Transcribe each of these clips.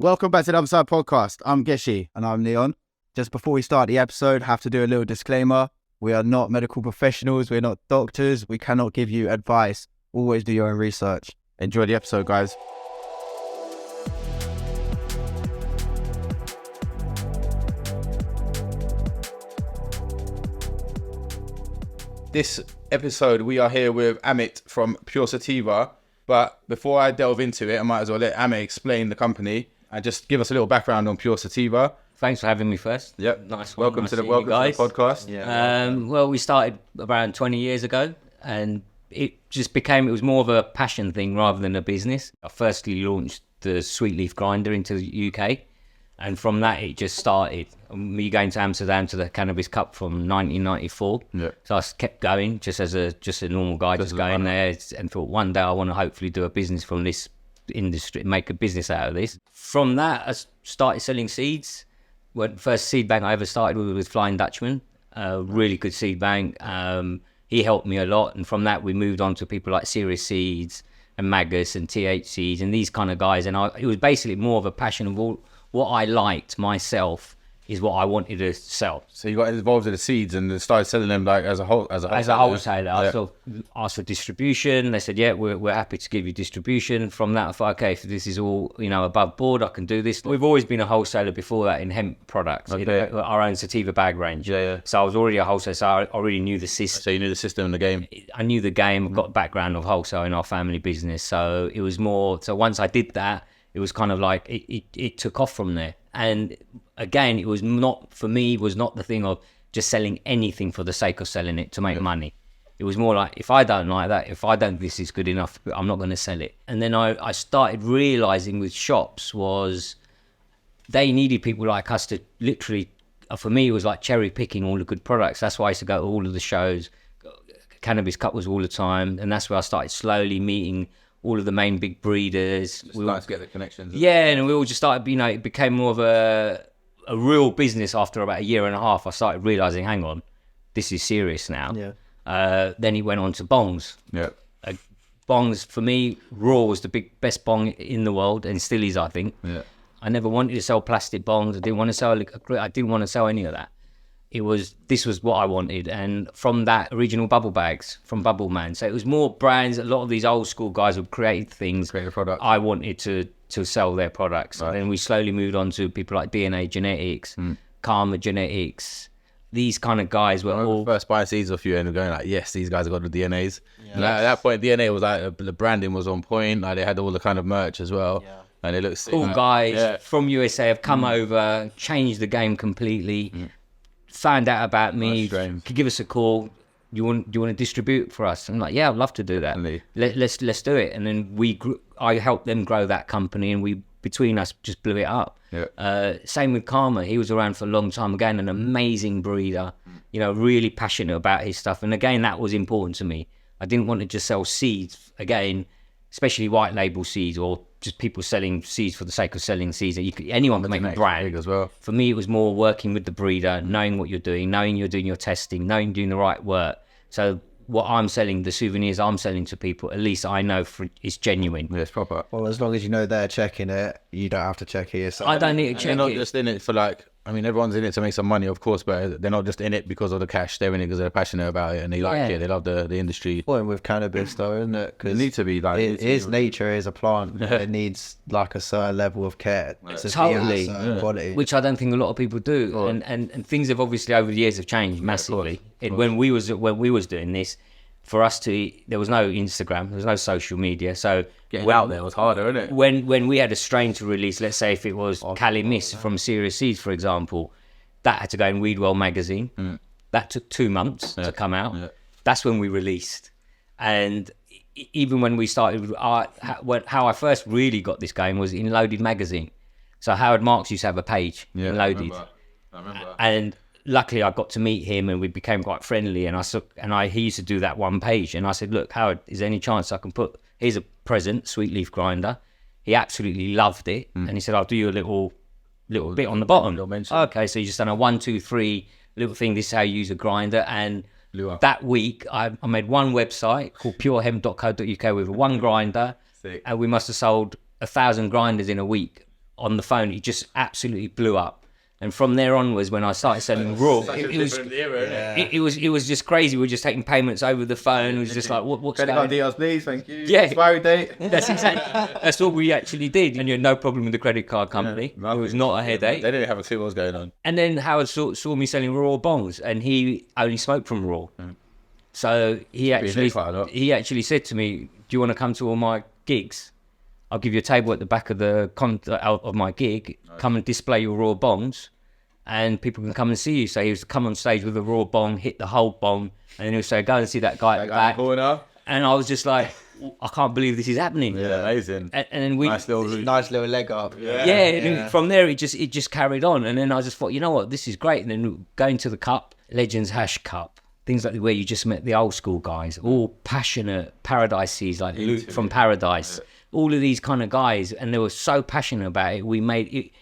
Welcome back to the Otherside podcast. I'm Geshe. And I'm Leon. Just before we start the episode, I have to do a little disclaimer. We are not medical professionals. We're not doctors. We cannot give you advice. Always do your own research. Enjoy the episode, guys. This episode, we are here with Amit from Pure Sativa. But before I delve into it, I might as well let Amit explain the company and just give us a little background on Pure Sativa. Thanks for having me first. Yep. Nice. Welcome to the podcast. Yeah. Well, we started around 20 years ago, and it was more of a passion thing rather than a business. I firstly launched the sweet leaf grinder into the UK, and from that it just started. Me going to Amsterdam to the Cannabis Cup from 1994. Yeah. So I kept going just as a normal guy, just going there, and thought one day I want to hopefully do a business from this industry, make a business out of this. From that, I started selling seeds. First seed bank I ever started with was Flying Dutchman, a really good seed bank. He helped me a lot, and from that we moved on to people like Serious Seeds and Magus and TH Seeds and these kind of guys. And it was basically more of a passion of what I liked myself is what I wanted to sell. So you got involved in the seeds and started selling them like as a wholesaler. I sort of asked for distribution. They said, yeah, we're happy to give you distribution. From that, I thought, okay, if this is all above board, I can do this. We've always been a wholesaler before that in hemp products, our own sativa bag range. Yeah. So I was already a wholesaler, so I already knew the system. So you knew the system and the game. I knew the game. I've got a background of wholesale in our family business, so it was more. So once I did that, it was kind of like it took off from there. And again, it was not the thing of just selling anything for the sake of selling it to make money. It was more like, if I don't like that, if I don't think this is good enough, I'm not going to sell it. And then I started realizing with shops was they needed people like us to literally, for me, it was like cherry picking all the good products. That's why I used to go to all of the shows. Cannabis Cup was all the time. And that's where I started slowly meeting all of the main big breeders. We started to get the connections. Yeah, and we all just started, it became more of a real business after about a year and a half. I started realising, hang on, this is serious now. Yeah. Then he went on to bongs. Yeah. Bongs, for me, Raw was the best bong in the world, and still is, I think. Yeah. I never wanted to sell plastic bongs. I didn't want to sell any of that. This was what I wanted, and from that, original bubble bags from Bubble Man. So it was more brands. A lot of these old school guys who created things. Created products. I wanted to sell their products, right. And then we slowly moved on to people like DNA Genetics, Karma Genetics. These kind of guys were all first buying seeds off you and going like, yes, these guys have got the DNAs. Yeah. And at that point, DNA was like the branding was on point. Like they had all the kind of merch as well. Yeah. And it looks cool. Guys from USA have come over, changed the game completely. Found out about me, could give us a call. Do you want to distribute for us? I'm like, yeah, I'd love to do that. Let's do it. And then I helped them grow that company, and we between us just blew it up. Yeah. Same with Karma. He was around for a long time. Again, an amazing breeder. Really passionate about his stuff. And again, that was important to me. I didn't want to just sell seeds again, especially white label seeds or just people selling seeds for the sake of selling seeds. Anyone can make a brand as well. For me, it was more working with the breeder, knowing what you're doing, knowing you're doing your testing, knowing you're doing the right work. So what I'm selling, the souvenirs I'm selling to people, at least I know it's genuine. Yeah, it's proper. Well, as long as you know they're checking it, you don't have to check it yourself. I don't need to check it. They're not just in it for everyone's in it to make some money, of course, but they're not just in it because of the cash. They're in it because they're passionate about it and they like it. They love the industry. Well, with cannabis though, isn't it? Because it needs to be like nature is a plant. It needs like a certain level of care. Totally. Quality. Which I don't think a lot of people do. Oh. And things have obviously over the years have changed massively. When we was doing this, for us there was no Instagram, there was no social media, so getting out there was harder, isn't it? When we had a strain to release, let's say if it was Cali Miss from Serious Seeds, for example, that had to go in Weedwell magazine. That took 2 months to come out. That's when we released. And even when we started, how I first really got this going was in Loaded magazine. So Howard Marks used to have a page in Loaded. I remember. And luckily I got to meet him and we became quite friendly, and he used to do that one page, and I said, look, Howard, is there any chance I can here's a present, sweet leaf grinder. He absolutely loved it, and he said, I'll do you a little bit on the bottom. Okay, so you just done a 1, 2, 3 little thing. This is how you use a grinder. And that week I made one website called purehemp.co.uk with one grinder. Sick. And we must have sold 1,000 grinders in a week on the phone, it just absolutely blew up. And from there onwards, when I started selling raw, it was just crazy. We were just taking payments over the phone. It was just like, what's Credit card details, please. Thank you. Yeah. Expiry date. That's what we actually did. And you had no problem with the credit card company. It was not a headache. They didn't have a clue what was going on. And then Howard saw me selling raw bongs, and he only smoked from raw. So he actually said to me, "Do you want to come to all my gigs? I'll give you a table at the back of of my gig. Come and display your raw bongs, and people can come and see you." So he was come on stage with a raw bong, hit the whole bong, and then he'll say, "Go and see that guy at the back." Corner. And I was just like, I can't believe this is happening. Yeah, amazing. And then we nice little leg up. and from there it just carried on. And then I just thought, you know what, this is great. And then going to the cup, Legends Hash Cup, things like where you just met the old school guys, all passionate paradises, like Luke from Paradise. All of these kind of guys, and they were so passionate about it. We made it.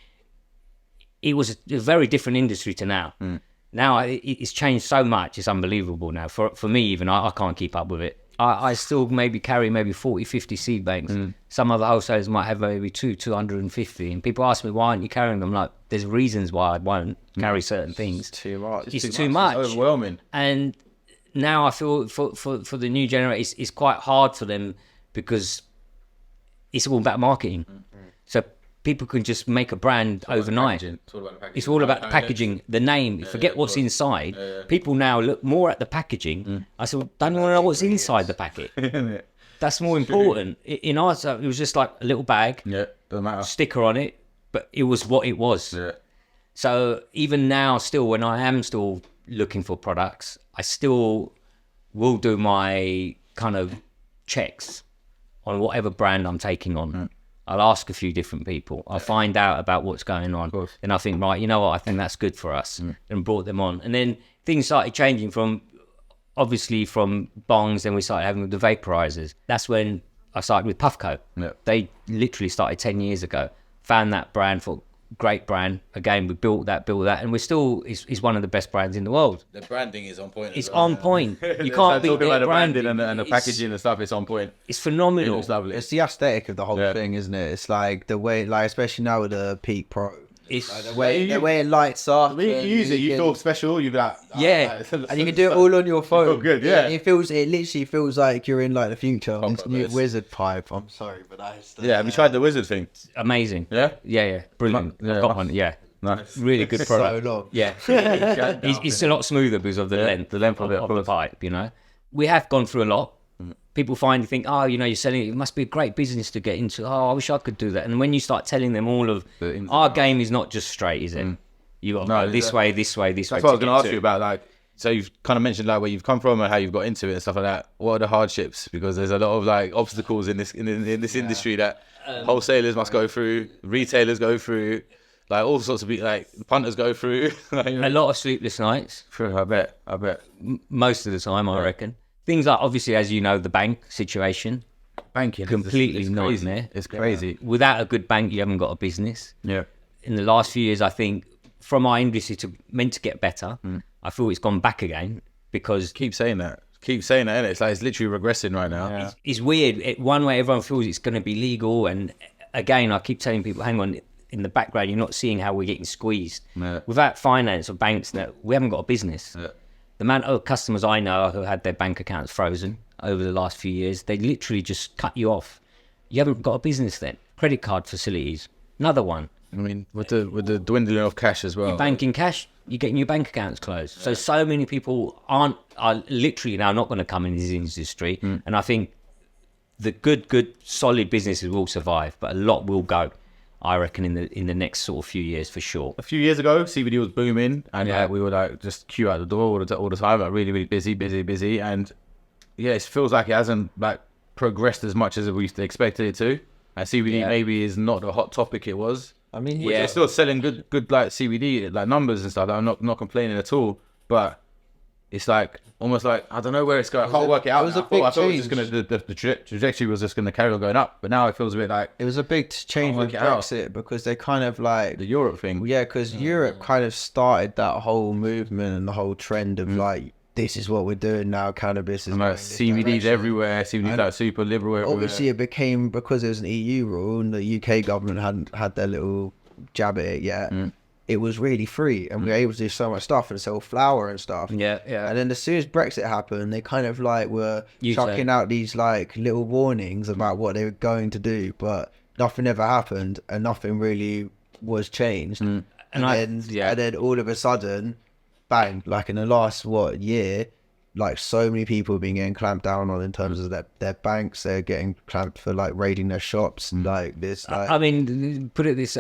It was a very different industry to now. Now it's changed so much. It's unbelievable now. For me, even I can't keep up with it. I still maybe carry 40, 50 seed banks. Some other wholesalers might have maybe 250. And people ask me, why aren't you carrying them? Like, there's reasons why I won't carry certain things. It's too much. It's too much. It's overwhelming. And now I feel for the new generation, it's quite hard for them because it's all about marketing. So people can just make a brand overnight. It's all about the packaging, the name. Forget what's inside. People now look more at the packaging. I said, well, don't you want to know what's inside the packet? That's more important. In ours, it was just like a little bag, doesn't matter. sticker on it, but it was what it was. So even now, still, when I am still looking for products, I still will do my kind of checks on whatever brand I'm taking on. I'll ask a few different people. I'll find out about what's going on. And I think, right, you know what, I think that's good for us. And brought them on. And then things started changing from bongs, then we started having the vaporizers. That's when I started with Puffco. They literally started 10 years ago. Found that brand, thought, great brand. Again, we built that, and we're still is one of the best brands in the world. The branding is on point. It's on point. You can't beat about their the branding branding and the packaging and stuff. It's on point. It's phenomenal. It looks lovely. It's the aesthetic of the whole thing, isn't it? It's like the way, like especially now with the Peak Pro. It's Like the way it lights up. When you use it, you feel special. You be like, and you can do it all on your phone. feel good, yeah. It literally feels like you're in like the future. It's new wizard pipe. I'm sorry, but that's have you tried the wizard thing? amazing. Yeah, Brilliant. Yeah. I've got one. Yeah, nice. really good product. so long. Yeah, it's a lot smoother because of the length of the pipe. You know, we have gone through a lot. People think, oh, you know, you're selling it. It must be a great business to get into. Oh, I wish I could do that. And when you start telling them all of our game is not just straight, is it? You got to go this way, this way, this way. That's what I was going to ask you about. Like, so you've kind of mentioned like where you've come from and how you've got into it and stuff like that. What are the hardships? Because there's a lot of like obstacles in this industry that wholesalers must go through, retailers go through, like all sorts of like punters go through. A lot of sleepless nights. I bet. Most of the time, I reckon. Things like, obviously, as you know, the bank situation. Banking. Completely it's nightmare. It's crazy. Without a good bank, you haven't got a business. Yeah. In the last few years, I think, from our industry meant to get better, I feel it's gone back again because... Keep saying that, innit? It's like it's literally regressing right now. It's weird. One way, everyone feels it's going to be legal. And again, I keep telling people, hang on, in the background, you're not seeing how we're getting squeezed. Yeah. Without finance or banks, we haven't got a business. Yeah. The amount of customers I know who had their bank accounts frozen over the last few years, they literally just cut you off. You haven't got a business then. Credit card facilities, another one. I mean, with the dwindling of cash as well. You're banking cash, you're getting your bank accounts closed. So many people are literally now not going to come in this industry. And I think the good, solid businesses will survive, but a lot will go. I reckon in the next sort of few years for sure. A few years ago, CBD was booming, and we were like just queue out the door all the time, like really busy, and it feels like it hasn't like progressed as much as we expected it to. And CBD maybe is not the hot topic it was. I mean, They're still selling good like CBD like numbers and stuff. I'm not complaining at all, but it's like almost like I don't know where it's going. I can't work it out. I thought it was just gonna the trajectory was just gonna carry on going up, but now it feels a bit like it was a big change with Brexit because they kind of like the Europe thing. Yeah, because Europe kind of started that whole movement and the whole trend of like this is what we're doing now. Cannabis is And like going this CBD's direction. everywhere. CBD's like super liberal everywhere. Obviously, it became, because it was an EU rule and the UK government hadn't had their little jab at it yet. It was really free, and we were able to do so much stuff and sell flour and stuff. Yeah, yeah. And then as soon as Brexit happened, they kind of like were chucking out these like little warnings about what they were going to do, but nothing ever happened, and nothing really was changed. And then all of a sudden, bang! Like in the last year, like so many people have been getting clamped down on in terms of their banks. They're getting clamped for like raiding their shops and like this. Like, I mean, put it this: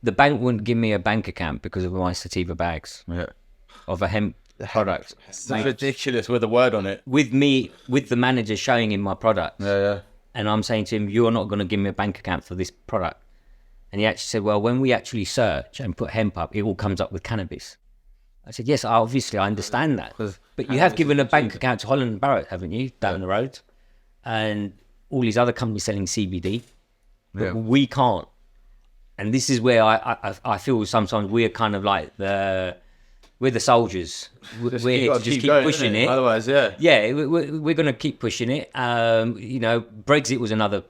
the bank wouldn't give me a bank account because of my sativa bags of a hemp product. It's ridiculous with a word on it. With the manager showing him my product. Yeah. And I'm saying to him, you're not going to give me a bank account for this product. And he actually said, well, when we actually search and put hemp up, it all comes up with cannabis. I said, yes, obviously, I understand that. But you have given a bank account to Holland & Barrett, haven't you, down the road? And all these other companies selling CBD. But we can't. And this is where I feel sometimes we're kind of like we're the soldiers. We're here to just keep going, pushing it. Otherwise, we're going to keep pushing it. Brexit was another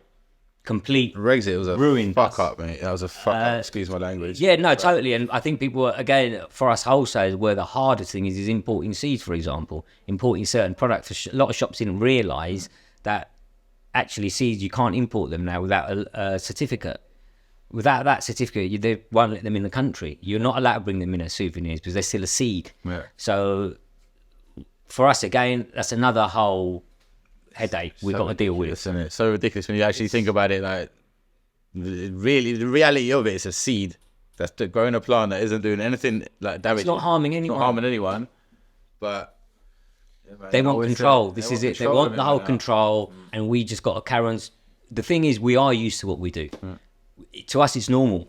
complete Brexit was a ruin. Fuck up, mate. That was a fuck up. Excuse my language. Yeah, no, totally. And I think people, again, for us wholesalers, where the hardest thing is importing seeds, for example, importing certain products. A lot of shops didn't realise that actually seeds, you can't import them now without a certificate. Without that certificate, they won't let them in the country. You're not allowed to bring them in as souvenirs because they're still a seed. Yeah. So for us, again, that's another whole headache we've got to deal with. Isn't it? So ridiculous when you actually think about it. Like, really, the reality of it is a seed that's growing a plant that isn't doing anything like damage. It's not harming anyone. But they want control. This is it. They want the whole control, and we just got to carry on. The thing is, we are used to what we do. To us, it's normal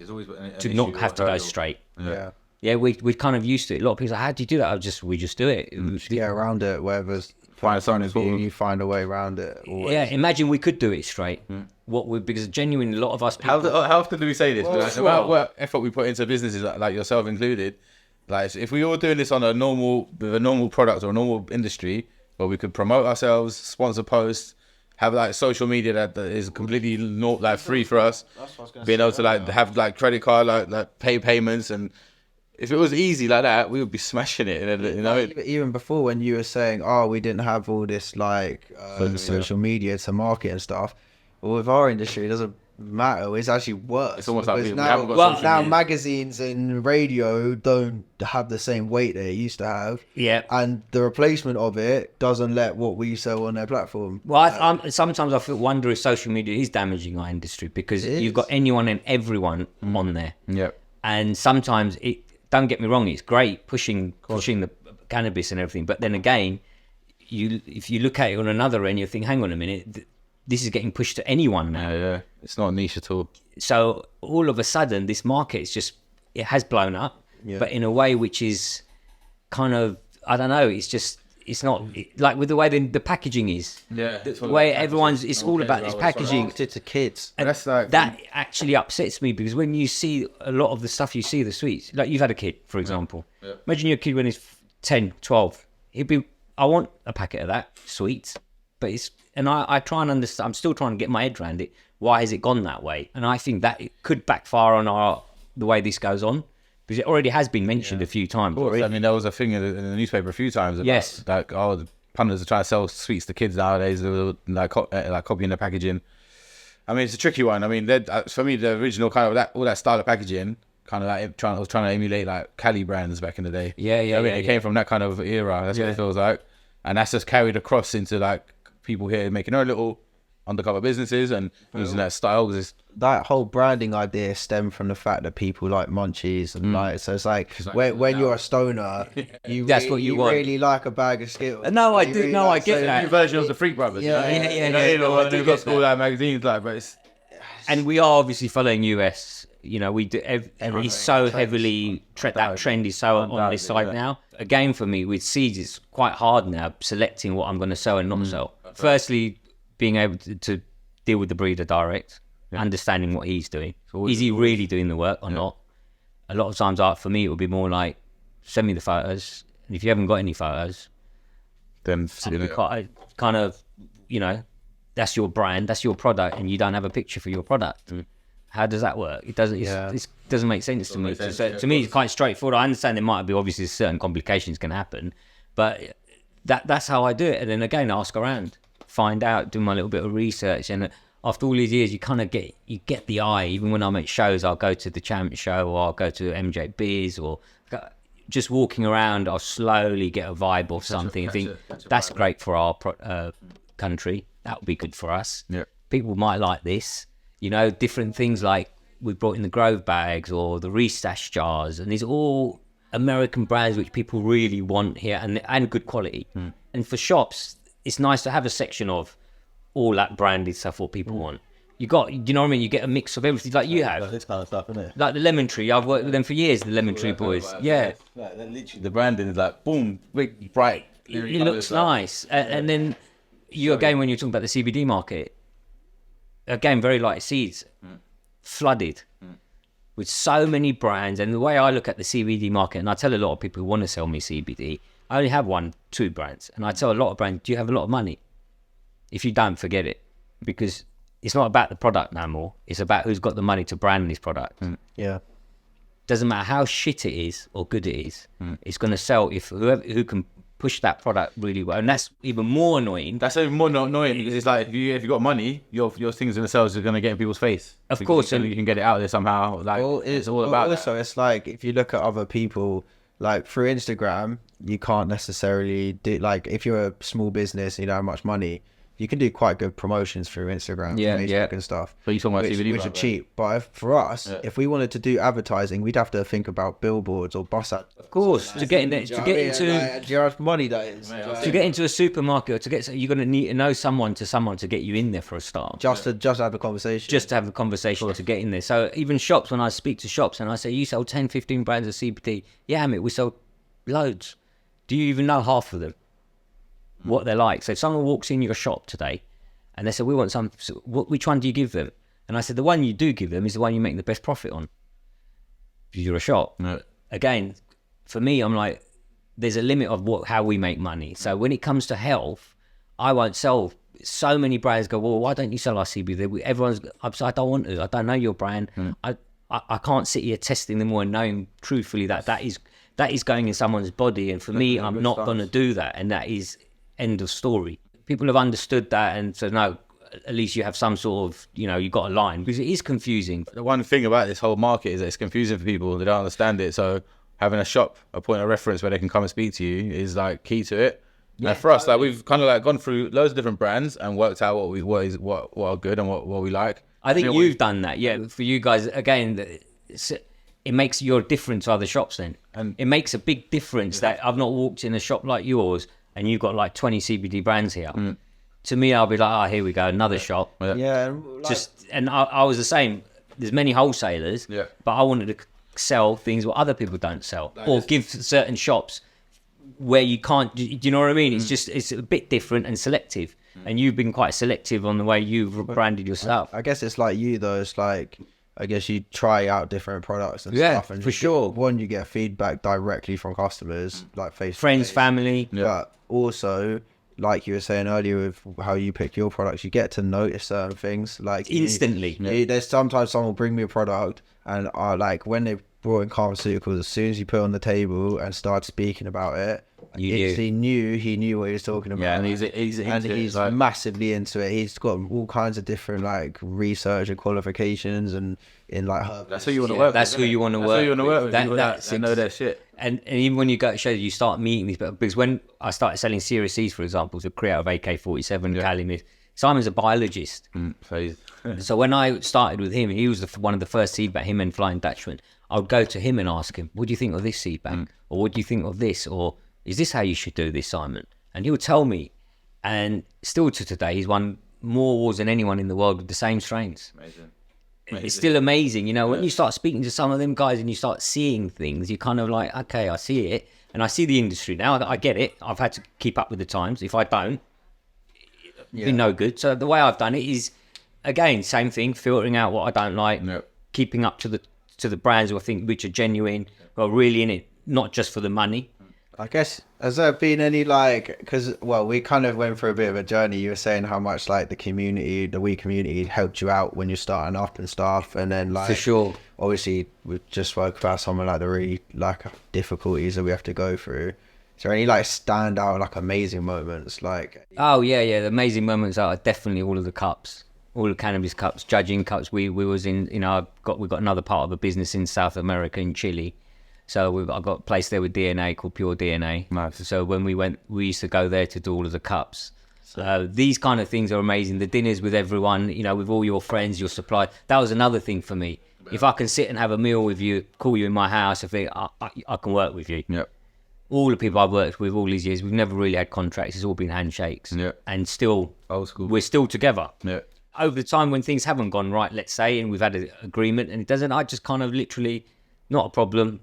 to not have to go straight. Yeah, we're kind of used to it. A lot of people say, how do you do that? We just do it. Get around it, whatever's you find a way around it. Always. Yeah, imagine we could do it straight. Because genuinely, a lot of us people... How often do we say this? About what effort we put into businesses, like yourself included. Like, if we were doing this on with a normal product or a normal industry, where we could promote ourselves, sponsor posts, have like social media that is completely not free for us, being able to have like credit card like pay payments, and if it was easy like that, we would be smashing it. You know, even before when you were saying, we didn't have all this social media to market and stuff. Well, with our industry, it doesn't matter. It's actually worse. It's almost like now magazines and radio don't have the same weight they used to have. Yeah, and the replacement of it doesn't let what we sell on their platform. Well, sometimes I wonder if social media is damaging our industry, because you've got anyone and everyone on there. Yeah, and sometimes it. Don't get me wrong, it's great pushing the cannabis and everything, but then again, if you look at it on another end, you think, hang on a minute, this is getting pushed to anyone now. Yeah, it's not a niche at all. So all of a sudden, this market it has blown up, but in a way which is kind of, I don't know, it's not like with the way the packaging is. Yeah, the way it's all about this packaging. To kids. And that actually upsets me, because when you see a lot of the stuff, you see the sweets. Like, you've had a kid, for example. Yeah. Imagine your kid when he's 10, 12. He'd be, I want a packet of that sweets, but I try and understand. I'm still trying to get my head around it. Why has it gone that way? And I think that it could backfire on the way this goes on. Because it already has been mentioned a few times. I mean, there was a thing in the newspaper a few times about the punters are trying to sell sweets to kids nowadays, like copying the packaging. I mean, it's a tricky one. I mean, for me, the original kind of all that style of packaging, kind of like I was trying to emulate like Cali brands back in the day. It came from that kind of era. That's what it feels like, and that's just carried across into like people here making their little undercover businesses and using that style. That whole branding idea stemmed from the fact that people like munchies and so it's like when you're a stoner, that's what you want. Really like a bag of Skittles. No, I do. No, I get that. New version of the Freak Brothers. They've got all that magazines but it's. And we are obviously following US. You know, we do. He's so heavily that trend is so on this side now. Again, for me with seeds, it's quite hard now selecting what I'm going to sell and not sell. Firstly, being able to deal with the breeder direct, understanding what he's doing. Is he really doing the work or not? A lot of times, for me, it would be more like, send me the photos, And if you haven't got any photos, then kind of, you know, that's your brand, that's your product, and you don't have a picture for your product. How does that work? It doesn't. It doesn't make sense to me. To me, it's quite straightforward. I understand there might be obviously certain complications can happen, but that's how I do it. And then again, ask around, find out, do my little bit of research, and after all these years, you kind of get the eye. Even when I'm at shows, I'll go to the Champ show, or I'll go to MJB's, or just walking around, I'll slowly get a vibe of something. I think that's great for our country. That would be good for us. Yeah. People might like this. You know, different things like we brought in the Grove bags or the Restash jars, and these are all American brands which people really want here, and good quality. And for shops, it's nice to have a section of all that branded stuff what people want. You know what I mean? You get a mix of everything like you have. This kind of stuff, isn't it? Like the Lemon Tree, I've worked with them for years, the Lemon Tree boys. Yeah. Like, literally, the branding is like, boom, big, bright. It looks nice. And then again, when you're talking about the CBD market, again, very light seeds, flooded with so many brands. And the way I look at the CBD market, and I tell a lot of people who want to sell me CBD, I only have 1-2 brands. And I tell a lot of brands, do you have a lot of money? If you don't, forget it. Because it's not about the product no more. It's about who's got the money to brand this product. Yeah. Doesn't matter how shit it is or good it is. It's going to sell if who can push that product really well. And that's even more annoying. That's even more annoying because it's like if you got money, your things themselves are going to get in people's face. Of course, and you can get it out there somehow. Like it's all about. Also, it's like if you look at other people, like through Instagram, you can't necessarily do, like if you're a small business and you don't have much money, you can do quite good promotions through Instagram, Facebook and stuff. But you're talking about CBD, which are cheap. But for us, if we wanted to do advertising, we'd have to think about billboards or bus ads. Of course, to get into do you know how much money that is? to get into a supermarket, you're going to need to know someone to get you in there for a start. Just to have a conversation. Just to have a conversation to get in there. So even shops, when I speak to shops and I say, you sell 10, 15 brands of CBD. Yeah, Amit, we sell loads. Do you even know half of them? What they're like. So if someone walks in your shop today and they say, we want some, which one do you give them? And I said, the one you do give them is the one you make the best profit on. Because you're a shop. No. Again, for me, I'm like, there's a limit of how we make money. So when it comes to health, I won't sell. So many brands go, well, why don't you sell our CBD? I don't want to. I don't know your brand. I can't sit here testing them all and knowing truthfully that is going in someone's body. And for me, I'm not going to do that. And that is end of story. People have understood that, and so no, at least you have some sort of, you got a line, because it is confusing. The one thing about this whole market is that it's confusing for people. They don't understand it. So having a shop, a point of reference where they can come and speak to you is like key to it. Yeah, and for us, like we've kind of like gone through loads of different brands and worked out what are good and what we like. I think you've done that. Yeah, for you guys, again, it makes your difference to other shops then. And it makes a big difference that I've not walked in a shop like yours and you've got like 20 CBD brands here. To me, I'll be like, here we go, another shop. Yeah. And I was the same. There's many wholesalers, but I wanted to sell things what other people don't sell, or give certain shops where you can't. Do you know what I mean? It's a bit different and selective. And you've been quite selective on the way you've branded yourself. I guess it's like you though. It's like, I guess you try out different products and stuff. And for sure. You get feedback directly from customers, like face friends, family. But also, like you were saying earlier with how you pick your products, you get to notice certain things like instantly. There's sometimes someone will bring me a product and like when they brought in pharmaceuticals, as soon as you put it on the table and start speaking about it, he knew what he was talking about. Yeah, and he's like, massively into it. He's got all kinds of different like research and qualifications and in like herbs. That's who you want to work with. That's who you want to work with. They know their shit. And even when you go to shows, you start meeting these people. Because when I started selling Series C's, for example, to create of AK-47, Calumet, Simon's a biologist. So when I started with him, he was one of the first seed back, him and Flying Dutchman. I would go to him and ask him, what do you think of this seed bank? Or what do you think of this? Or is this how you should do this, Simon? And he would tell me. And still to today, he's won more awards than anyone in the world with the same strains. Amazing. It's still amazing. When you start speaking to some of them guys and you start seeing things, you're kind of like, okay, I see it. And I see the industry now. I get it. I've had to keep up with the times. If I don't, it'd be no good. So the way I've done it is, again, same thing, filtering out what I don't like, keeping up to the brands who I think which are genuine, who are really in it, not just for the money. I guess, has there been any like, because, well, we kind of went through a bit of a journey. You were saying how much like the weed community helped you out when you're starting up and stuff. And then like, For sure. obviously we just spoke about some of like the really like difficulties that we have to go through. Is there any like standout, like amazing moments? Like, Oh yeah, the amazing moments are definitely all of the cups, all the cannabis cups, judging cups. We was in, we got another part of a business in South America, in Chile. So I got a place there with DNA called Pure DNA. Nice. So when we went, we used to go there to do all of the cups. These kind of things are amazing. The dinners with everyone, with all your friends, your supply. That was another thing for me. If I can sit and have a meal with you, call you in my house, I can work with you. Yep. All the people I've worked with all these years, we've never really had contracts. It's all been handshakes. Yeah. And still, Old school. we're still together. Yeah. Over the time when things haven't gone right, let's say, and we've had an agreement and it doesn't, I just kind of literally, not a problem,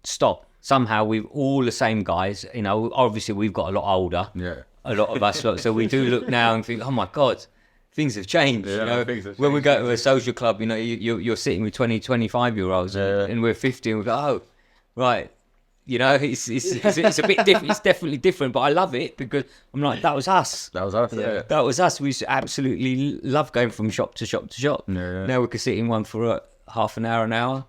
stop. Somehow we're all the same guys. Obviously we've got a lot older. Yeah. A lot of us. So we do look now and think, oh my God, things have changed. Yeah, things have When we changed. go to a social club, you're sitting with 20, 25-year-olds and we're 50 and we go, oh, right. It's a bit different. It's definitely different, but I love it because I'm like, that was us. That was us. Yeah. That was us. We used to absolutely love going from shop to shop to shop. Yeah. Now we could sit in one for half an hour.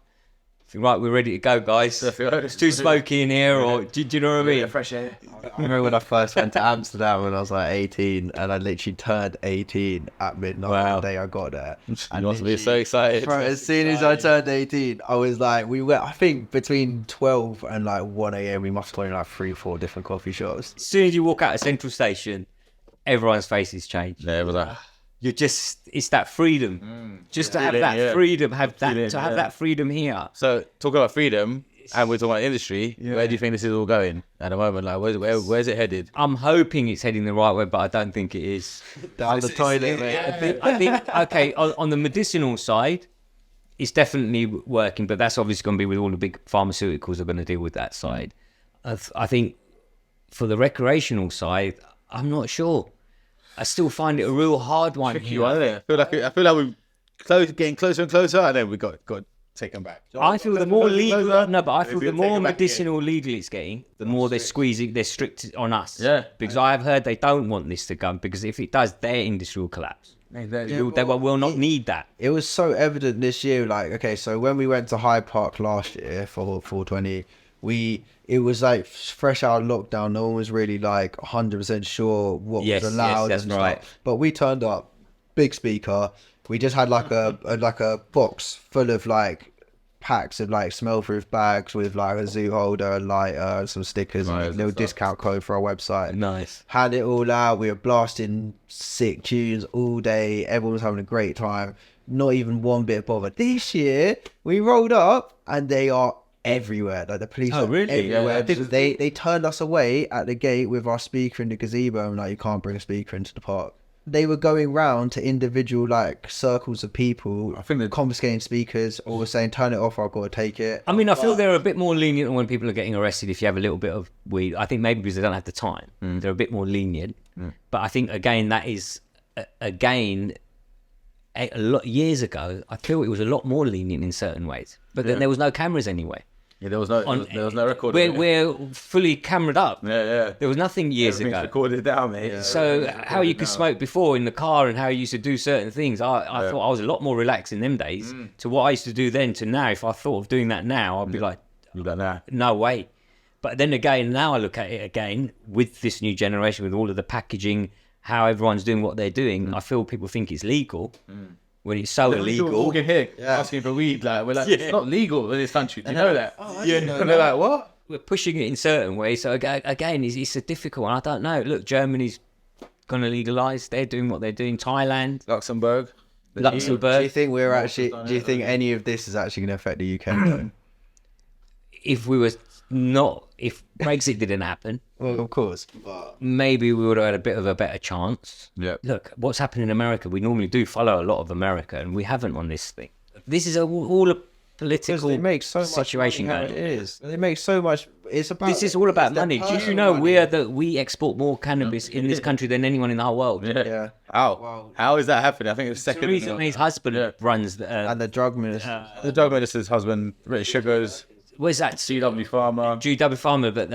Think, right, we're ready to go, guys. It's too smoky in here, or do you know what I mean? Yeah, fresh air. I remember when I first went to Amsterdam when I was like 18, and I literally turned 18 at midnight the day I got there. And you must be so excited. Bro, as soon as I turned 18, I was like, I think between 12 and like 1 a.m. we must have gone in like 3-4 different coffee shops. As soon as you walk out of Central Station, everyone's faces change. Yeah, it was like, It's that freedom. Just to have Feeling, that yeah. freedom, have Feeling, that freedom here. so talking about freedom, and we're talking about industry. Where do you think this is all going at the moment? Like, where's it headed? I'm hoping it's heading the right way, but I don't think it is. Down the toilet, mate. I think okay, on the medicinal side, it's definitely working, but that's obviously going to be with all the big pharmaceuticals are going to deal with that side. I think for the recreational side, I'm not sure. I still find it a real hard one. Tricky one, isn't it? I feel like we're getting closer and closer, and then we got taken back. I feel the more legal, closer. I feel If you the more take it back medicinal legal it's getting, the more they're squeezing, they're strict on us. Yeah. Because I have heard they don't want this to go, because if it does, their industry will collapse. They will not need that. It was so evident this year. Like, okay, so when we went to Hyde Park last year for 420, it was like fresh out of lockdown. No one was really like 100% sure what Yes, was allowed. that's and right. stuff. But we turned up, big speaker. We just had like a box full of like packs of like smell-proof bags with like a zoo holder, a lighter, some stickers, and a little discount code for our website. Nice. Had it all out. We were blasting sick tunes all day. Everyone was having a great time. Not even one bit bothered. This year, we rolled up and they are everywhere. Like the police are really? everywhere. Yeah. They turned us away at the gate with our speaker in the gazebo and like, you can't bring a speaker into the park. They were going round to individual like circles of people. I think they're confiscating speakers or saying turn it off or I've got to take it. I mean, I feel they're a bit more lenient when people are getting arrested if you have a little bit of weed. I think maybe because they don't have the time. They're a bit more lenient. But I think, again, that is, a lot years ago, I feel it was a lot more lenient in certain ways. But then there was no cameras anyway. Yeah, there was no record. We're fully camered up. Yeah. There was nothing years Everything's ago. recorded down, mate. Yeah. So how you could smoke before in the car and how you used to do certain things, I thought I was a lot more relaxed in them days to what I used to do then to now. If I thought of doing that now, I'd be like, You've done that. no way. But then again, now I look at it again with this new generation, with all of the packaging, how everyone's doing what they're doing. I feel people think it's legal when it's so illegal. Walking here asking for weed, like we're like, it's not legal in this country. Do you know that? And they're like, what? We're pushing it in certain ways. So again, it's a difficult one. I don't know. Look, Germany's going to legalise. They're doing what they're doing. Thailand, Luxembourg. Do you think do you think any of this is actually going to affect the UK though? If Brexit didn't happen, Well, of course. But maybe we would have had a bit of a better chance. Yeah. Look, what's happened in America, we normally do follow a lot of America, and we haven't on this thing. This is all a political they make so much situation money how going it on. is. They make so much. It's about. This is all about it's their money. Do you personal know money. we export more cannabis in this country than anyone in the whole world? Yeah. How is that happening? I think it's second. Theresa May's husband runs the, And the drug minister. The drug minister's husband, British Sugars. where's that? CW Farmer. GW Farmer, but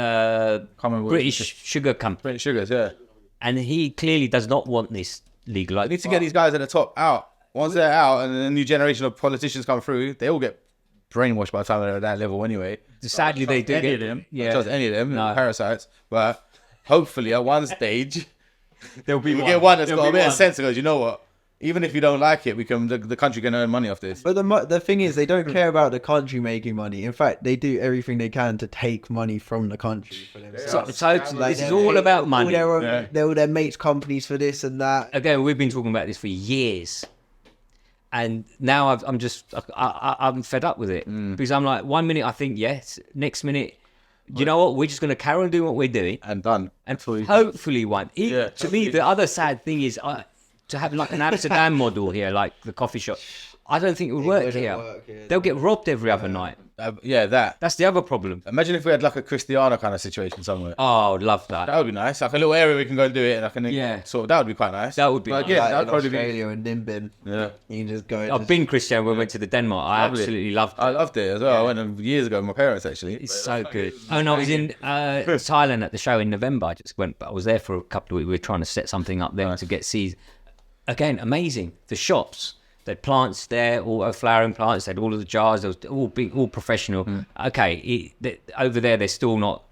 British Sugar Company. British Sugars, yeah. And he clearly does not want this legalized. We need to get these guys at the top out. Once they're out and a new generation of politicians come through, they all get brainwashed by the time they're at that level anyway. Sadly, they do get them. Yeah. Not trust any of them, No. parasites. But hopefully at one stage, There'll be we get one that's got a bit of sense and goes, you know what? Even if you don't like it, the country can earn money off this. But the thing is, they don't care about the country making money. In fact, they do everything they can to take money from the country. For themselves. So this is all about money. All their mates' companies for this and that. Again, we've been talking about this for years. And now I'm fed up with it. Because I'm like, 1 minute I think yes, next minute, you know what? We're just going to carry on doing what we're doing. And done. And hopefully one. To me, the other sad thing is to have like an Amsterdam model here, like the coffee shop. I don't think it would work here. They'll get robbed every other night. That. That's the other problem. Imagine if we had like a Cristiano kind of situation somewhere. Oh, I'd love that. That would be nice. Like a little area we can go and do it, and I can that would be quite nice. That would be But nice. again, that would in probably Australia and Nimbin. Yeah. You can just go. I've been Christian when we went to the Denmark. I absolutely loved it. I loved it as well. I went years ago with my parents actually. It's so good. Oh no, I was in Thailand at the show in November. I was there for a couple of weeks. We were trying to set something up there to get seeds. Again, amazing. The shops, they had plants there, all flowering plants. They had all of the jars. They was all big, all professional. Okay, over there they're still not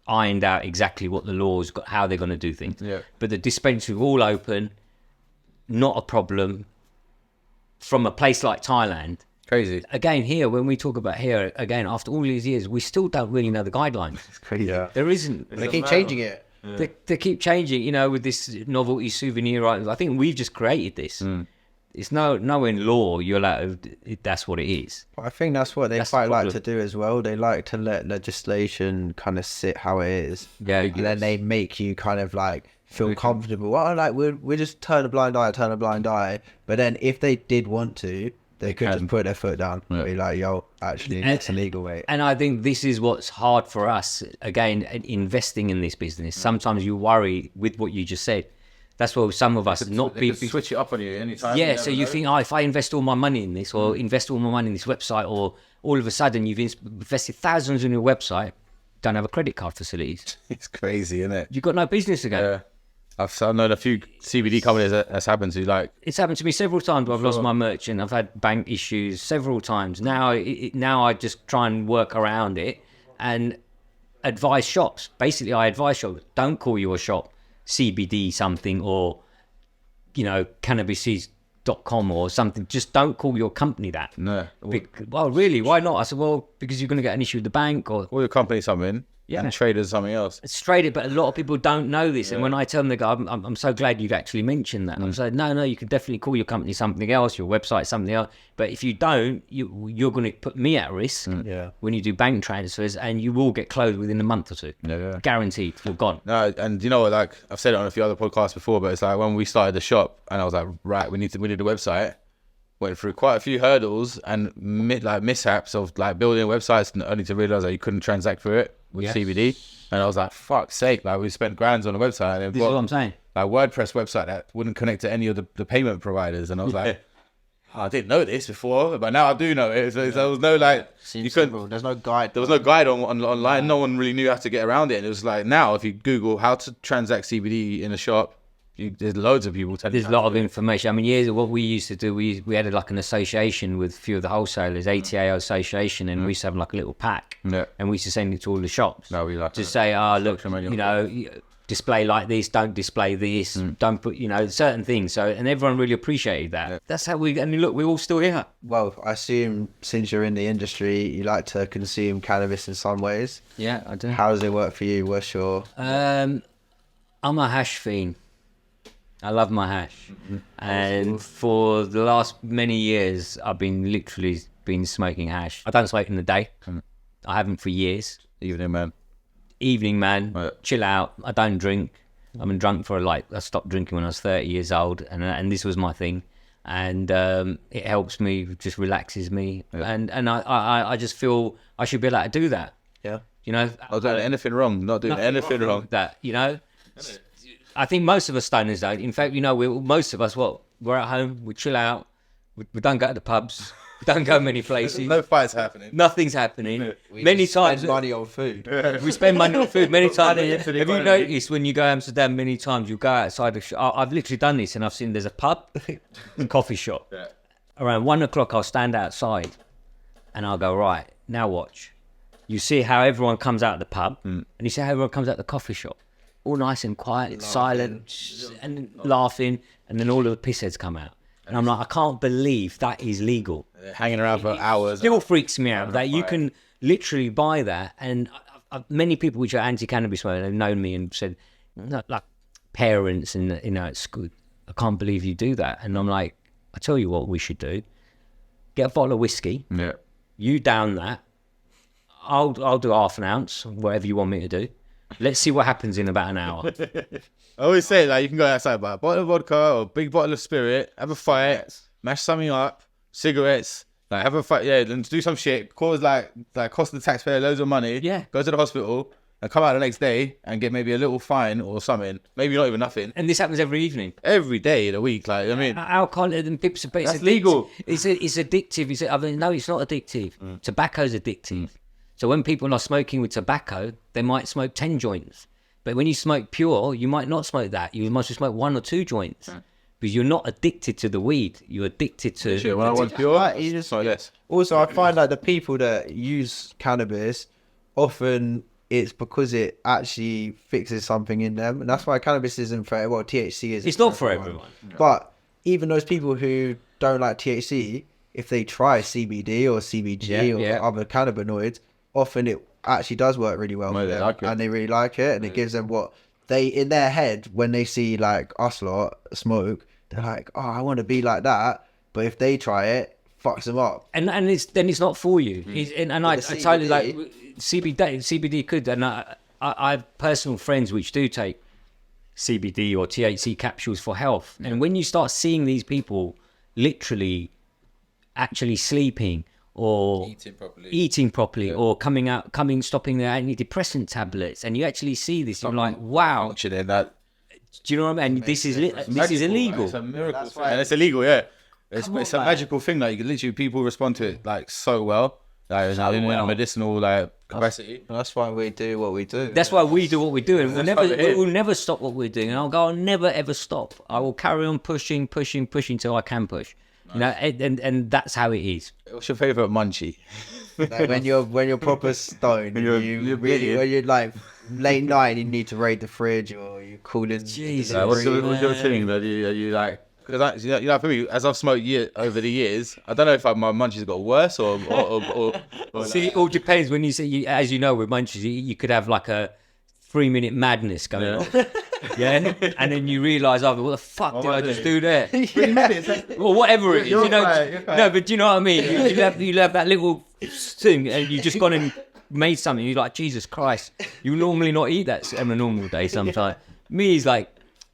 ironed out exactly what the laws got, how they're going to do things. Yeah. But the dispensary were all open, not a problem. From a place like Thailand. Crazy. Again, here, when we talk about here, again, after all these years, we still don't really know the guidelines. It's crazy. Yeah. There isn't. They keep changing it. Yeah. They keep changing, with this novelty souvenir items. I think we've just created this. It's no in law, you're allowed, that's what it is. I think that's what they quite the like to problem. do as well. They like to let legislation kind of sit how it is. Yeah. And then they make you kind of like feel comfortable. Well, like we just turn a blind eye. But then if they did want to, they could just put their foot down. Yeah. Be like, yo, actually, it's a legal way. And I think this is what's hard for us, again, investing in this business. Sometimes you worry with what you just said. That's why some of us not be switch it up on you anytime. Yeah, so you think, if I invest all my money in this, or invest all my money in this website, or all of a sudden you've invested thousands in your website, don't have a credit card facilities. It's crazy, isn't it? You've got no business again. Yeah. I've known a few CBD companies that's happened to. Like, it's happened to me several times where I've lost my merchant. I've had bank issues several times. Now I just try and work around it and advise shops. Basically, I advise shops, don't call your shop CBD something or, cannabis.com or something. Just don't call your company that. no. Well, really, why not? I said, well, because you're going to get an issue with the bank or... All your company something. Yeah. And traders something else. It's straight, but a lot of people don't know this. And when I tell them, they go, I'm so glad you've actually mentioned that. And I'm saying, no, you can definitely call your company something else, your website something else. But if you don't, you're going to put me at risk when you do bank transfers, and you will get closed within a month or two. Yeah. Guaranteed. You're gone. No, and you know what, like, I've said it on a few other podcasts before, but it's like when we started the shop and I was like, right, we need a website. Went through quite a few hurdles and mishaps of like building websites, and only to realize that you couldn't transact through it with CBD. And I was like, fuck's sake, like we spent grands on a website. And This is what I'm saying. Like WordPress website that wouldn't connect to any of the payment providers. And I was like, I didn't know this before, but now I do know it. So there was no you couldn't. There's no guide. There was no guide online. No one really knew how to get around it. And it was like now, if you Google how to transact CBD in a shop, there's loads of people telling you. There's a lot of information. I mean, years ago, what we used to do, we had like an association with a few of the wholesalers, ATA association, and we used to have like a little pack, and we used to send it to all the shops. No, we like to say, look, display like this, don't display this, don't put, certain things. So, and everyone really appreciated that. Yeah. That's how and look, we're all still here. Well, I assume since you're in the industry, you like to consume cannabis in some ways. Yeah, I do. How does it work for you? What's your... I'm a hash fiend. I love my hash. And for the last many years, I've been literally smoking hash. I don't smoke in the day. I haven't for years. Evening man. Right. Chill out. I don't drink. I've been drunk I stopped drinking when I was 30 years old, and this was my thing. And it helps me, just relaxes me. Yeah. And I just feel I should be able to do that. Yeah. I was doing anything wrong, not doing anything wrong. That, I think most of us stoners don't. In fact, most of us, we're at home, we chill out, we don't go to the pubs, Don't go many places. No fights happening. Nothing's happening. We Many just spend times money on food. we spend money on food. Many times. Italy, Have you finally. noticed when you go to Amsterdam? Many times you go outside the shop. I've literally done this, and I've seen there's a pub, and coffee shop. Yeah. Around 1 o'clock, I'll stand outside, and I'll go, right, now watch. You see how everyone comes out of the pub, and you see how everyone comes out of the coffee shop, all nice and quiet, silent, and laughing, and then all of the pissheads come out. And I'm like, I can't believe that is legal. Hanging around for hours. Still freaks me out that you can literally buy that. And many people which are anti-cannabis smokers have known me and said, like parents and, you know, it's good. I can't believe you do that. And I'm like, I tell you what we should do. Get a bottle of whiskey. Yeah. You down that. I'll do half an ounce, whatever you want me to do. Let's see what happens in about an hour. I always say, like, you can go outside, buy a bottle of vodka or a big bottle of spirit, have a fight, mash something up, cigarettes, like, have a fight, yeah, then do some shit, cause, like cost the taxpayer loads of money, Yeah. Go to the hospital, and come out the next day and get maybe a little fine or something, maybe not even nothing. And this happens every evening. Every day of the week, like, I mean, Alcohol and pips, but That's legal. It's addictive. I mean, no, it's not addictive. Tobacco's addictive. So when people are smoking with tobacco, they might smoke 10 joints. But when you smoke pure, you might not smoke that. You must smoke 1 or 2 joints. Because you're not addicted to the weed. You're addicted to... shit, when I want pure, Right, you just- sorry, less. Also, I find like the people that use cannabis, often it's because it actually fixes something in them. And that's why cannabis isn't for, well, THC is. It's not for everyone. But even those people who don't like THC, if they try CBD or CBG or other cannabinoids, often it actually does work really well for they them. like it. And they really like it. And it gives them what they, in their head, when they see like us lot smoke, they're like, oh, I want to be like that. But if they try it, fucks them up. And it's not for you. And I the totally CBD like CBD could. And I have personal friends which do take CBD or THC capsules for health. And when you start seeing these people literally actually sleeping or eating properly or stopping their antidepressant tablets, and you actually see this, you're like, wow. Function in that. Do you know what I mean? This is illegal. It's a miracle. And it's illegal, yeah. It's a magical thing. Like, you can literally, people respond to it like so well. Like, in a medicinal like capacity. That's why we do what we do. That's why we do what we do, and we'll never stop what we're doing. And I'll never ever stop. I will carry on pushing till I can push. Nice. You know, and that's how it is. What's your favourite munchie? Like when you're proper stoned, when you're like late night, you need to raid the fridge or you're cooling. Jesus. What's your thing that you like? Because you know, for me, as I've smoked over the years, I don't know if my munchies got worse or See, it all depends. When you see, as you know, with munchies, you could have like a 3-minute madness going on. Yeah, and then you realise, what the fuck did I just do there? 3 minutes. Or whatever it is, You're you know. right. No, but do you know what I mean? You have that little thing, and you just gone and made something. You're like, Jesus Christ! You normally not eat that on a normal day. Sometimes me is like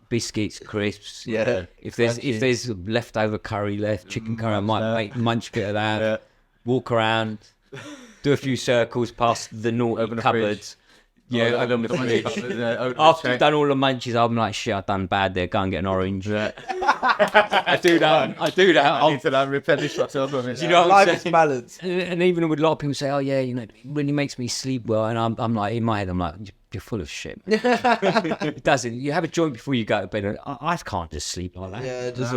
biscuits, crisps. Yeah. If there's leftover curry left, chicken curry, I might munch a bit of that. Yeah. Walk around, do a few circles past the naughty cupboards. Yeah, open the fridge. After I've done all the munchies, I'm like, shit, I've done bad there. Go and get an orange. Yeah. I do that. I need to replenish myself on it. You know what Life I'm is saying? balance. And even with a lot of people say, oh yeah, you know, it really makes me sleep well. And I'm like, in my head, I'm like, you're full of shit. It doesn't. You have a joint before you go to bed. And I can't just sleep like that. Yeah, just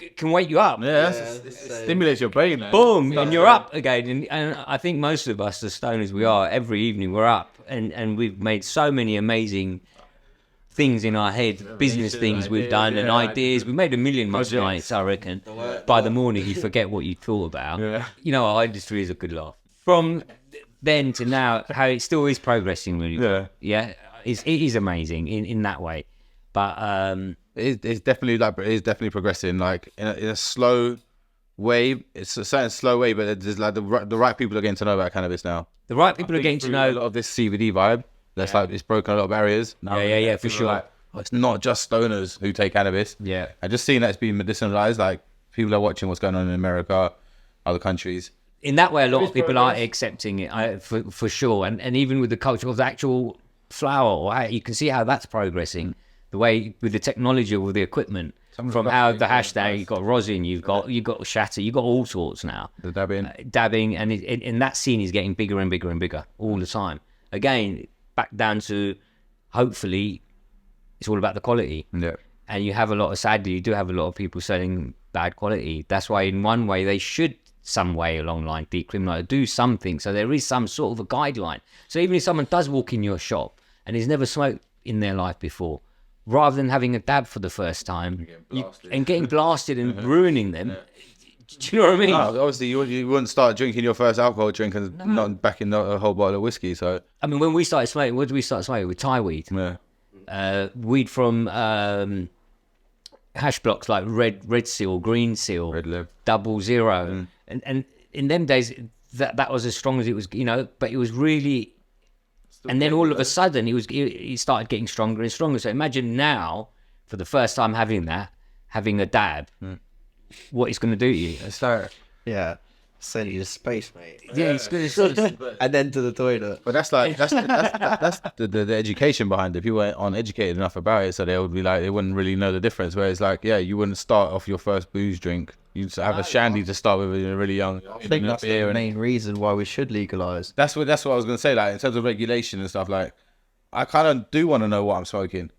It can wake you up. Yeah, it stimulates your brain. Though. Boom, and you're up again. And I think most of us, as stoners we are, every evening we're up. And we've made so many amazing things in our head, business things we've done, and ideas. We've made a million most nights, I reckon. By the morning, you forget what you thought about. Yeah. You know, our industry is a good laugh. From then to now, how it still is progressing really well. Yeah, it is amazing in that way. But it's definitely progressing. Like in a slow way. It's a certain slow way, but there's like the right people are getting to know about cannabis now. the right people are getting to know a lot of this CBD vibe. That's like it's broken a lot of barriers. Now, Yeah, for sure. Like, it's not just stoners who take cannabis. Yeah. And just seeing that it's being medicinalized, like people are watching what's going on in America, other countries. In that way, a lot of people are accepting it for sure. And even with the culture of the actual flower, or how, you can see how that's progressing. The way with the technology, with the equipment. From how the hash now, you've got rosin, you've got shatter, you've got all sorts now. The Dabbing, and that scene is getting bigger and bigger and bigger all the time. Again, back down to hopefully it's all about the quality. Yeah. And you have sadly, you do have a lot of people selling bad quality. That's why in one way they should, some way along the line, decriminalise, do something. So there is some sort of a guideline. So even if someone does walk in your shop and has never smoked in their life before, rather than having a dab for the first time and getting blasted and ruining them, do you know what I mean? No, obviously, you wouldn't start drinking your first alcohol drink and not back in a whole bottle of whiskey. So I mean, when we started smoking, what did we start smoking with? Thai weed. yeah. Weed from hash blocks like red seal, green seal, Red Lib, 00, and in them days that was as strong as it was, but it was really. And then all of a sudden, he started getting stronger and stronger. So imagine now, for the first time having a dab, what it's going to do to you. Yeah. Send you to space, mate. Yeah, it's good. And then to the toilet. but that's the education behind it. People aren't educated enough about it, so they would be like, they wouldn't really know the difference. Whereas, like, yeah, you wouldn't start off your first booze drink. You'd have a shandy to start with when you're really young. I think that's the main reason why we should legalise. That's what I was gonna say. Like, in terms of regulation and stuff, like, I kind of do want to know what I'm smoking.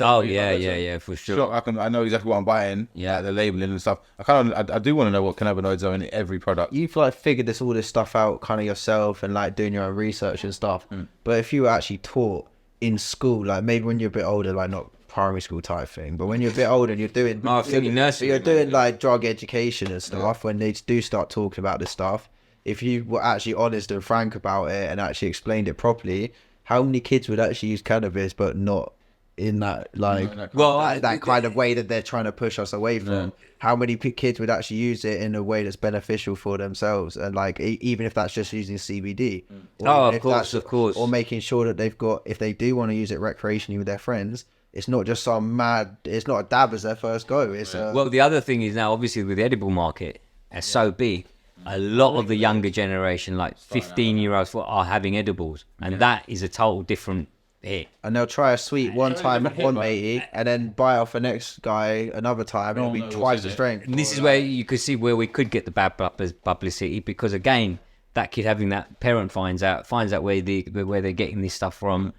Oh yeah, for sure. I know exactly what I'm buying. Yeah, the labeling and stuff. I do want to know what cannabinoids are in every product. You've like figured all this stuff out kind of yourself and like doing your own research and stuff. But if you were actually taught in school, like maybe when you're a bit older, like not primary school type thing, but when you're a bit older and you're doing you're doing like drug education and stuff, when they do start talking about this stuff, if you were actually honest and frank about it and actually explained it properly, how many kids would actually use cannabis but not in that that kind of way that they're trying to push us away from? How many kids would actually use it in a way that's beneficial for themselves, and like even if that's just using CBD, of course, or making sure that they've got, if they do want to use it recreationally with their friends, it's not just it's not a dab as their first go. It's well, the other thing is now obviously with the edible market, it's so big, a lot of the younger generation, like 15-year-olds, are having edibles, and that is a total different hit. And they'll try a sweet one time at one matey, and then buy off the next guy another time, and it'll be twice the strength. And this is where you could see where we could get the bad publicity, because again, that kid having that parent finds out where they're getting this stuff from.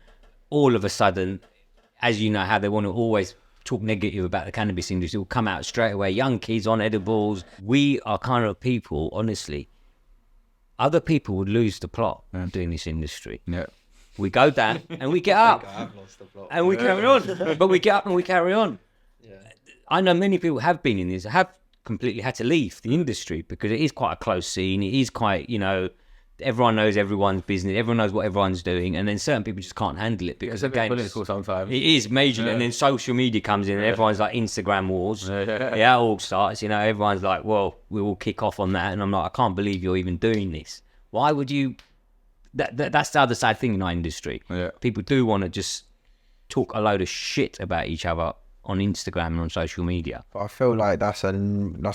All of a sudden, as you know how they want to always talk negative about the cannabis industry, will come out straight away. Young kids on edibles. We are kind of people, honestly. Other people would lose the plot doing this industry. Yeah. We go down and we get up and we carry on. But we get up and we carry on. Yeah. I know many people have been in this, have completely had to leave the industry because it is quite a close scene. It is quite, everyone knows everyone's business. Everyone knows what everyone's doing. And then certain people just can't handle it because, again, political sometimes. It is majorly. Yeah. And then social media comes in and everyone's like Instagram wars. Yeah, it all starts. Everyone's like, well, we will kick off on that. And I'm like, I can't believe you're even doing this. Why would you... That's the other side thing in our industry. Yeah. People do want to just talk a load of shit about each other on Instagram and on social media. But I feel like that's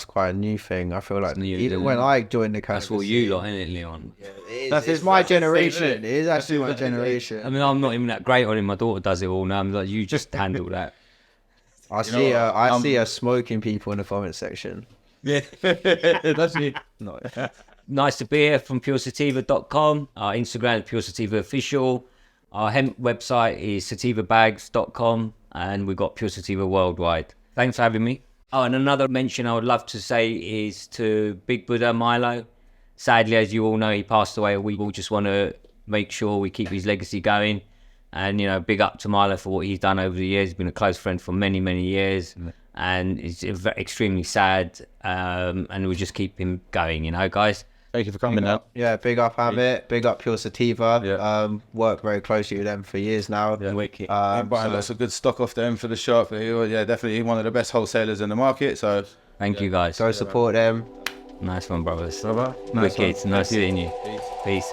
quite a new thing. I feel like even when I joined the cannabis, that's what you lot, isn't it, Leon? Yeah, it's my generation. It is actually my generation. I mean, I'm not even that great on it. My daughter does it all now. I'm like, you just handle that. I see her smoking people in the comment section. Yeah, that's me. No. Nice to be here from puresativa.com. Our Instagram is Pure Sativa Official. Our hemp website is sativabags.com, and we've got Pure Sativa worldwide. Thanks for having me. Oh, and another mention I would love to say is to Big Buddha Milo. Sadly, as you all know, he passed away. We all just want to make sure we keep his legacy going. And, big up to Milo for what he's done over the years. He's been a close friend for many, many years. And it's extremely sad. And we just keep him going, guys. Thank you for coming out. Yeah, big up Amit, big up Pure Sativa. Yeah. Worked very closely with them for years now. Yeah, wicked. Buying lots of good stock off them for the shop. Yeah, definitely one of the best wholesalers in the market. So thank you guys. Go support them. Nice one, brothers. Brother. Wicked. Nice seeing you. Peace.